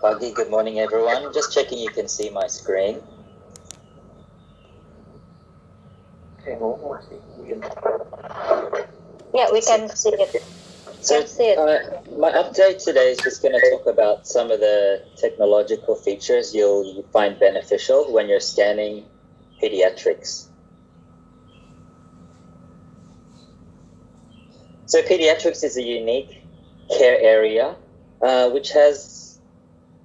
Buggy, good morning everyone. Just checking you can see my screen. Yeah, we can see it. So my update today is just going to talk about some of the technological features you'll find beneficial when you're scanning pediatrics. So pediatrics is a unique care area which has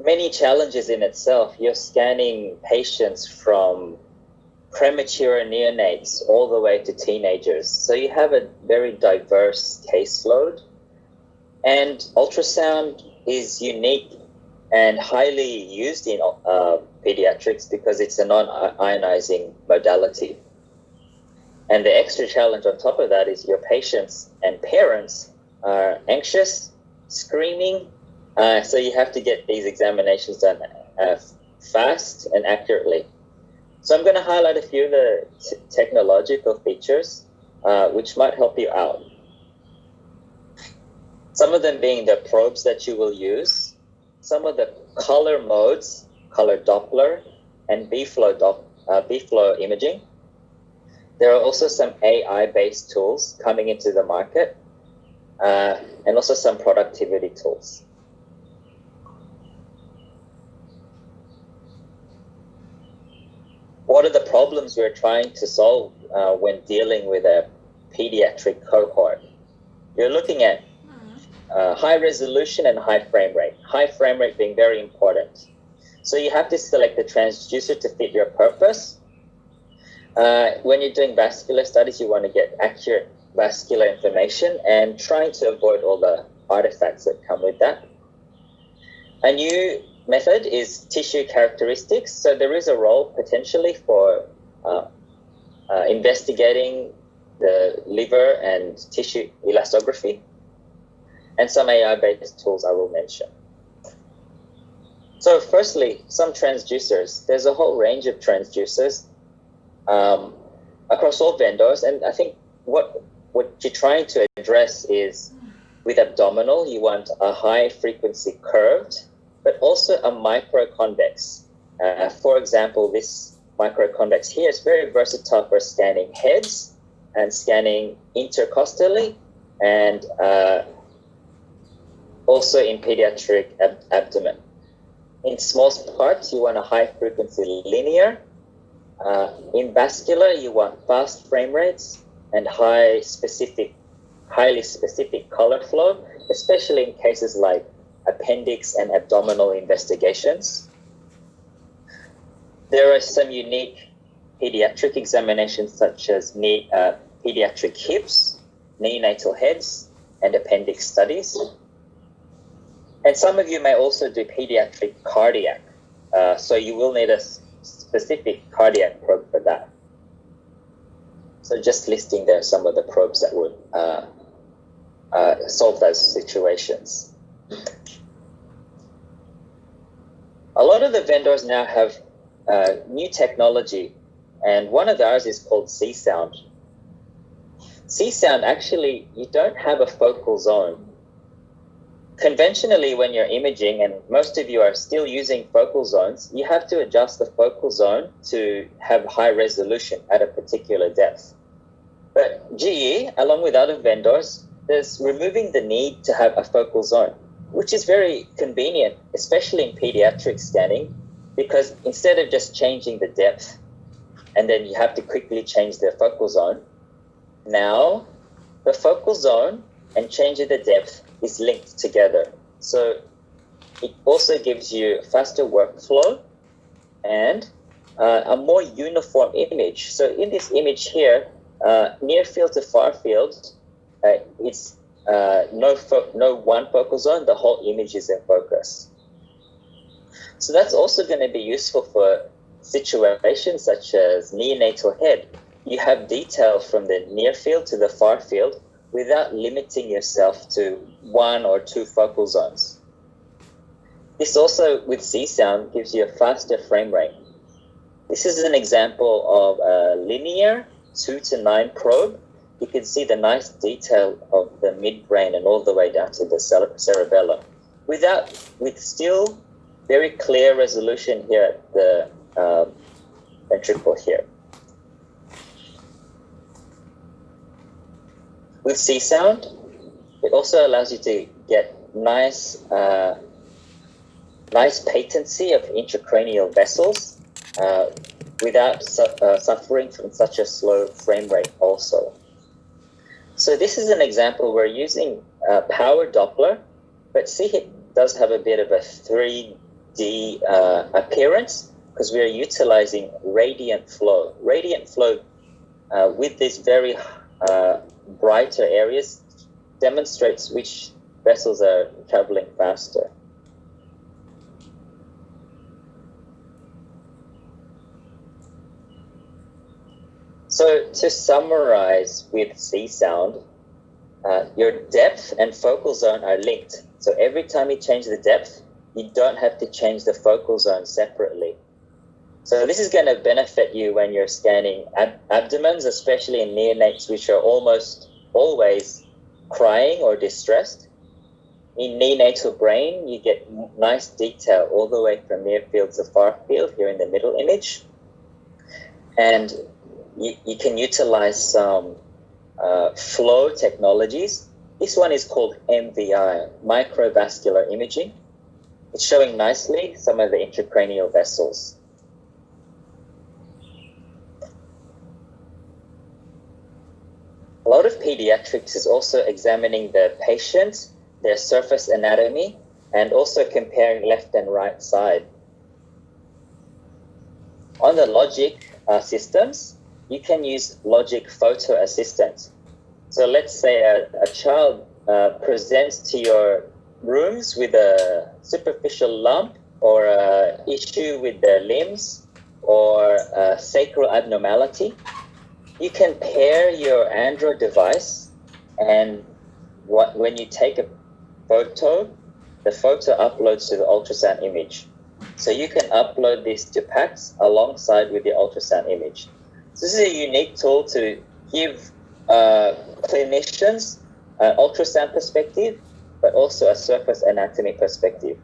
many challenges in itself. You're scanning patients from premature neonates all the way to teenagers. So you have a very diverse caseload. And ultrasound is unique and highly used in pediatrics because it's a non-ionizing modality. And the extra challenge on top of that is your patients and parents are anxious, screaming, so you have to get these examinations done fast and accurately. So I'm going to highlight a few of the technological features which might help you out. Some of them being the probes that you will use, some of the color modes, color Doppler, and B-flow imaging. There are also some AI-based tools coming into the market, and also some productivity tools. What are the problems we're trying to solve when dealing with a pediatric cohort? You're looking at high resolution and high frame rate. High frame rate being very important. So you have to select the transducer to fit your purpose. When you're doing vascular studies, you want to get accurate vascular information and trying to avoid all the artifacts that come with that. A new method is tissue characteristics. So there is a role potentially for investigating the liver and tissue elastography, and some AI-based tools I will mention. So firstly, some transducers. There's a whole range of transducers across all vendors, and I think what you're trying to address is with abdominal, you want a high frequency curved, but also a microconvex. For example, this microconvex here is very versatile for scanning heads and scanning intercostally, and also in pediatric abdomen. In small parts, you want a high frequency linear. In vascular, you want fast frame rates and highly specific color flow, especially in cases like appendix and abdominal investigations. There are some unique pediatric examinations such as pediatric hips, neonatal heads, and appendix studies. And some of you may also do pediatric cardiac, so you will need a specific cardiac probe for that. So just listing there some of the probes that would solve those situations. A lot of the vendors now have new technology, and one of ours is called C-Sound. C-Sound, actually, you don't have a focal zone. Conventionally, when you're imaging, and most of you are still using focal zones, you have to adjust the focal zone to have high resolution at a particular depth. But GE, along with other vendors, is removing the need to have a focal zone, which is very convenient, especially in pediatric scanning, because instead of just changing the depth, and then you have to quickly change the focal zone, now the focal zone and changing the depth is linked together. So it also gives you faster workflow and a more uniform image. So in this image here, near field to far field, it's no one focal zone, the whole image is in focus. So that's also going to be useful for situations such as neonatal head. You have detail from the near field to the far field without limiting yourself to one or two focal zones. This also, with C-Sound, gives you a faster frame rate. This is an example of a linear 2 to 9 probe. You can see the nice detail of the midbrain and all the way down to the cerebellum, with still very clear resolution here at the ventricle here. With C-sound, it also allows you to get nice patency of intracranial vessels without suffering from such a slow frame rate also. So this is an example. We're using power Doppler, but see it does have a bit of a 3D appearance because we are utilizing radiant flow. Radiant flow with these very brighter areas demonstrates which vessels are traveling faster. So to summarize with C-sound, your depth and focal zone are linked. So every time you change the depth, you don't have to change the focal zone separately. So this is going to benefit you when you're scanning abdomens, especially in neonates, which are almost always crying or distressed. In neonatal brain, you get nice detail all the way from near field to far field here in the middle image. And you can utilize some flow technologies. This one is called MVI, microvascular imaging. It's showing nicely some of the intracranial vessels. A lot of pediatrics is also examining the patient, their surface anatomy, and also comparing left and right side. On the logic systems, you can use logic photo assistant. So let's say a child presents to your rooms with a superficial lump or an issue with their limbs or a sacral abnormality. You can pair your Android device, and when you take a photo, the photo uploads to the ultrasound image. So you can upload this to PACS alongside with the ultrasound image. So this is a unique tool to give clinicians an ultrasound perspective, but also a surface anatomy perspective.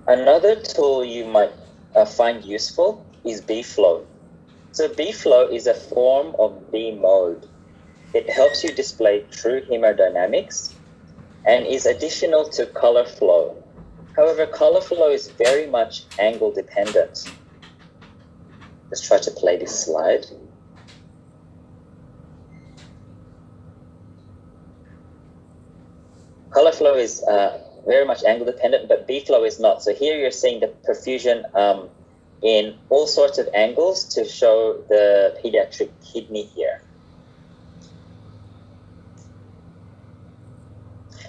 Another tool you might find useful is B-Flow. So B-Flow is a form of B-mode. It helps you display true hemodynamics and is additional to color flow. However, color flow is very much angle dependent. Let's try to play this slide. Color flow is very much angle dependent, but B-flow is not. So here you're seeing the perfusion in all sorts of angles to show the pediatric kidney here.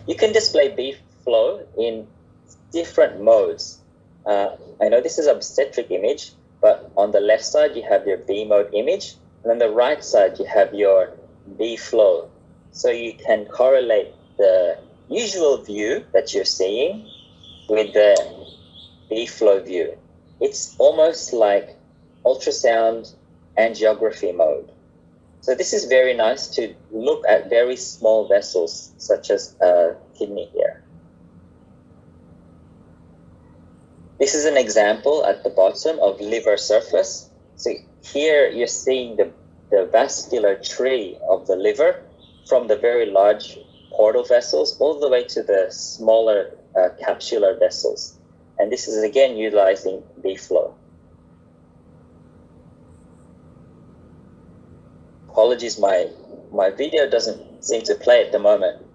You can display B-flow in different modes. I know this is obstetric image, but on the left side you have your B mode image, and on the right side you have your B flow. So you can correlate the usual view that you're seeing with the B flow view. It's almost like ultrasound angiography mode. So this is very nice to look at very small vessels such as a kidney here. This is an example at the bottom of liver surface. So here you're seeing the vascular tree of the liver from the very large portal vessels all the way to the smaller capsular vessels. And this is again utilizing B-flow. Apologies, my video doesn't seem to play at the moment.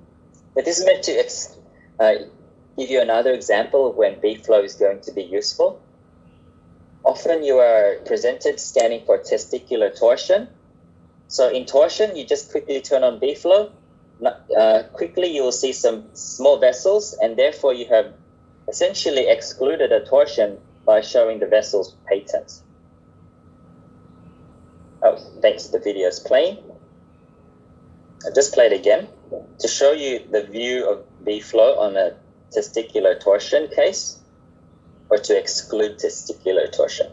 But this is meant to give you another example of when B-flow is going to be useful. Often you are presented scanning for testicular torsion. So in torsion, you just quickly turn on B-flow. Quickly you will see some small vessels, and therefore you have essentially excluded a torsion by showing the vessels patent. Oh, thanks, the video is playing. I'll just play it again to show you the view of B-flow on a testicular torsion case, or to exclude testicular torsion.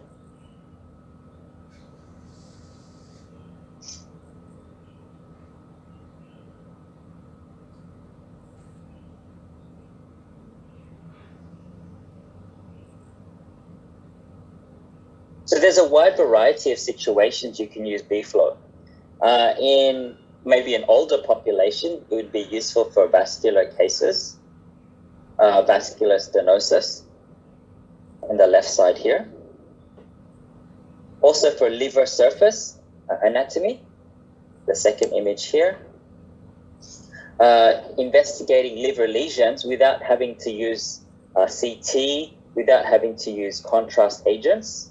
So there's a wide variety of situations you can use B-flow. In maybe an older population, it would be useful for vascular cases, vascular stenosis on the left side here. Also for liver surface anatomy, the second image here. Investigating liver lesions without having to use CT, without having to use contrast agents.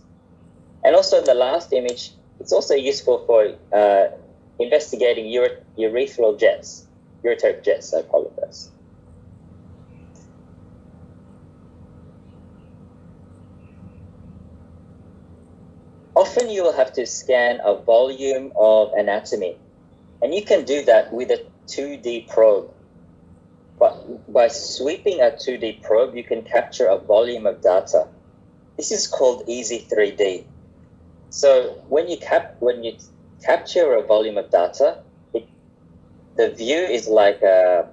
And also the last image, it's also useful for investigating urethral jets, ureteric jets, I apologize. Often you will have to scan a volume of anatomy, and you can do that with a 2D probe. But by sweeping a 2D probe, you can capture a volume of data. This is called easy 3D. So when you capture a volume of data, the view is like a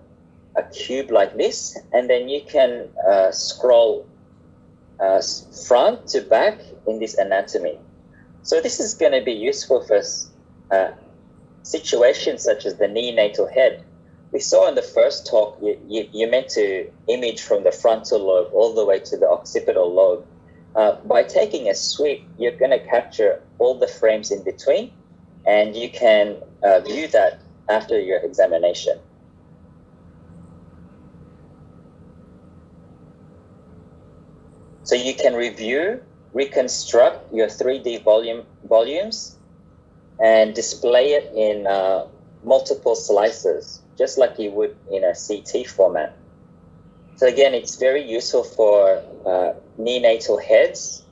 cube like this, and then you can scroll front to back in this anatomy. So this is going to be useful for situations such as the neonatal head. We saw in the first talk, you're meant to image from the frontal lobe all the way to the occipital lobe. By taking a sweep, you're going to capture all the frames in between, and you can view that after your examination. So you can reconstruct your 3D volumes and display it in multiple slices, just like you would in a CT format. So again, it's very useful for neonatal heads.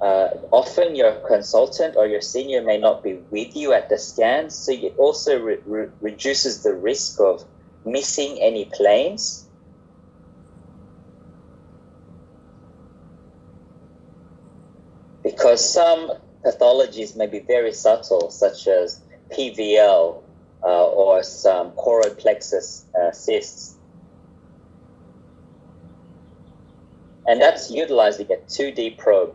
Often your consultant or your senior may not be with you at the scan, so it also reduces the risk of missing any planes. Because some pathologies may be very subtle, such as PVL or some choroid plexus cysts. And that's utilizing a 2D probe.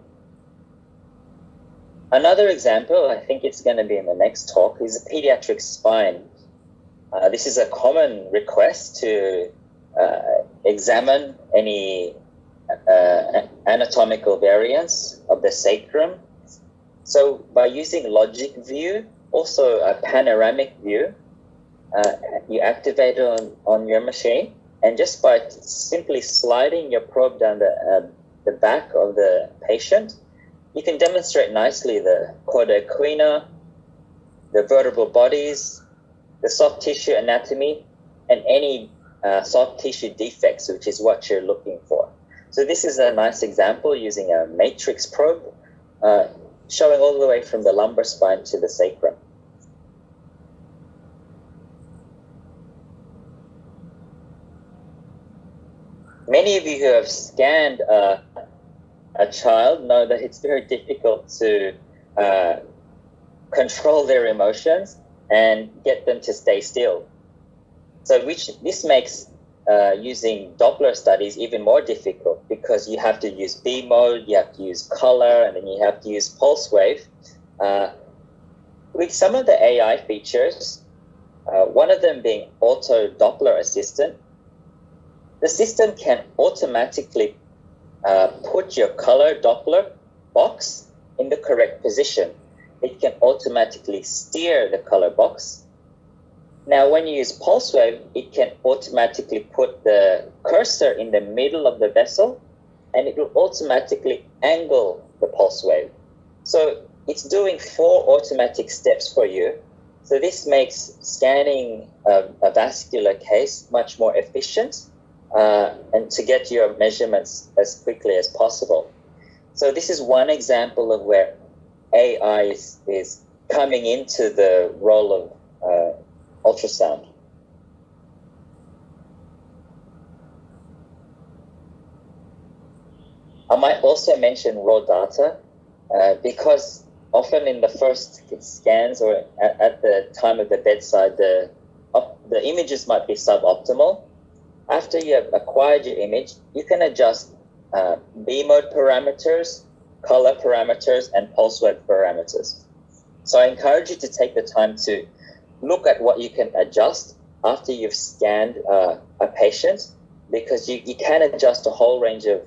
Another example, I think it's going to be in the next talk, is a pediatric spine. This is a common request to examine any anatomical variance of the sacrum. So by using logic view, also a panoramic view, you activate it on your machine, and just by simply sliding your probe down the back of the patient, you can demonstrate nicely the chorda equina, the vertebral bodies, the soft tissue anatomy, and any soft tissue defects, which is what you're looking for. So this is a nice example using a matrix probe, showing all the way from the lumbar spine to the sacrum. Many of you who have scanned a child know that it's very difficult to control their emotions and get them to stay still. So this makes using Doppler studies even more difficult, because you have to use B mode, you have to use color, and then you have to use pulse wave. With some of the AI features, one of them being auto Doppler assistant, the system can automatically put your color Doppler box in the correct position. It can automatically steer the color box. Now, when you use pulse wave, it can automatically put the cursor in the middle of the vessel, and it will automatically angle the pulse wave. So it's doing 4 automatic steps for you. So this makes scanning a vascular case much more efficient, and to get your measurements as quickly as possible. So this is one example of where AI is coming into the role of ultrasound. I might also mention raw data, because often in the first scans or at the time of the bedside, the images might be suboptimal. After you have acquired your image, you can adjust B mode parameters, color parameters, and pulse width parameters. So I encourage you to take the time to look at what you can adjust after you've scanned a patient, because you can adjust a whole range of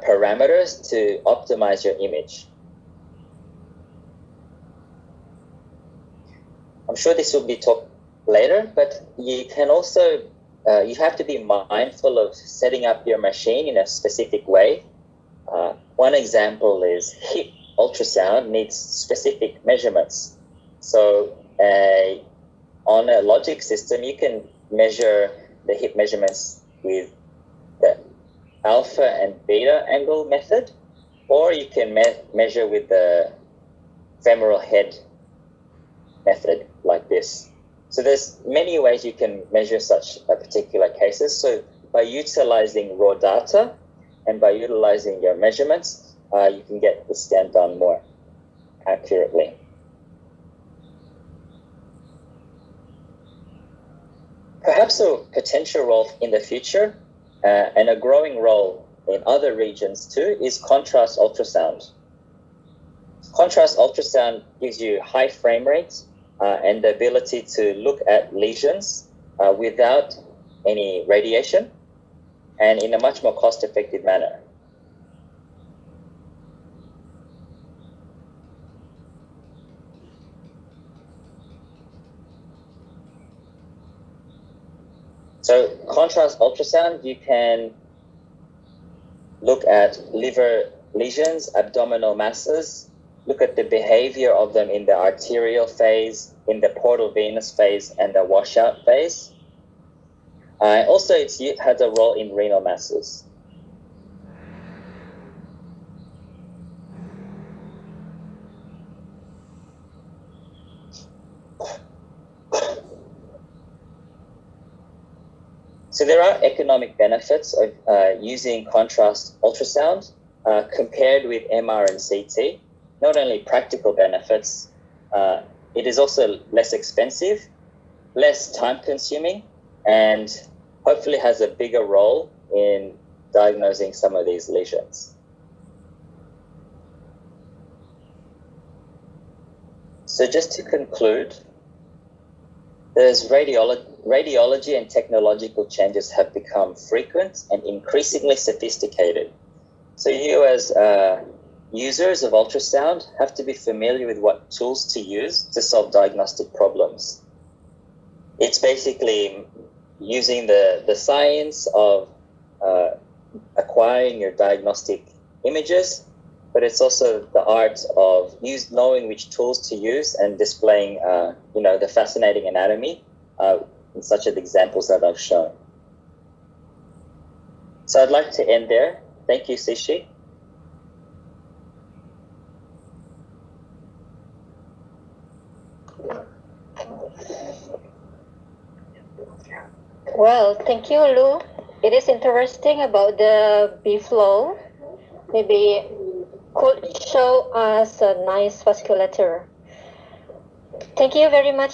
parameters to optimize your image. I'm sure this will be talked later, but you can also, you have to be mindful of setting up your machine in a specific way. One example is hip ultrasound needs specific measurements. So on a logic system, you can measure the hip measurements with the alpha and beta angle method, or you can measure with the femoral head method like this. So there's many ways you can measure such a particular cases. So by utilizing raw data and by utilizing your measurements, you can get the scan done more accurately. Perhaps a potential role in the future and a growing role in other regions too is contrast ultrasound. Contrast ultrasound gives you high frame rates and the ability to look at lesions without any radiation and in a much more cost-effective manner. So contrast ultrasound, you can look at liver lesions, abdominal masses, look at the behavior of them in the arterial phase, in the portal venous phase, and the washout phase. Also, it has a role in renal masses. So there are economic benefits of using contrast ultrasound compared with MR and CT. Not only practical benefits, it is also less expensive, less time consuming, and hopefully has a bigger role in diagnosing some of these lesions. So just to conclude, there's radiology and technological changes have become frequent and increasingly sophisticated. So you as users of ultrasound have to be familiar with what tools to use to solve diagnostic problems. It's basically using the science of acquiring your diagnostic images, but it's also the art of knowing which tools to use and displaying, the fascinating anatomy in such of the examples that I've shown. So I'd like to end there. Thank you, Sishi. Well, thank you, Lu. It is interesting about the B-flow. Maybe could show us a nice vasculature. Thank you very much,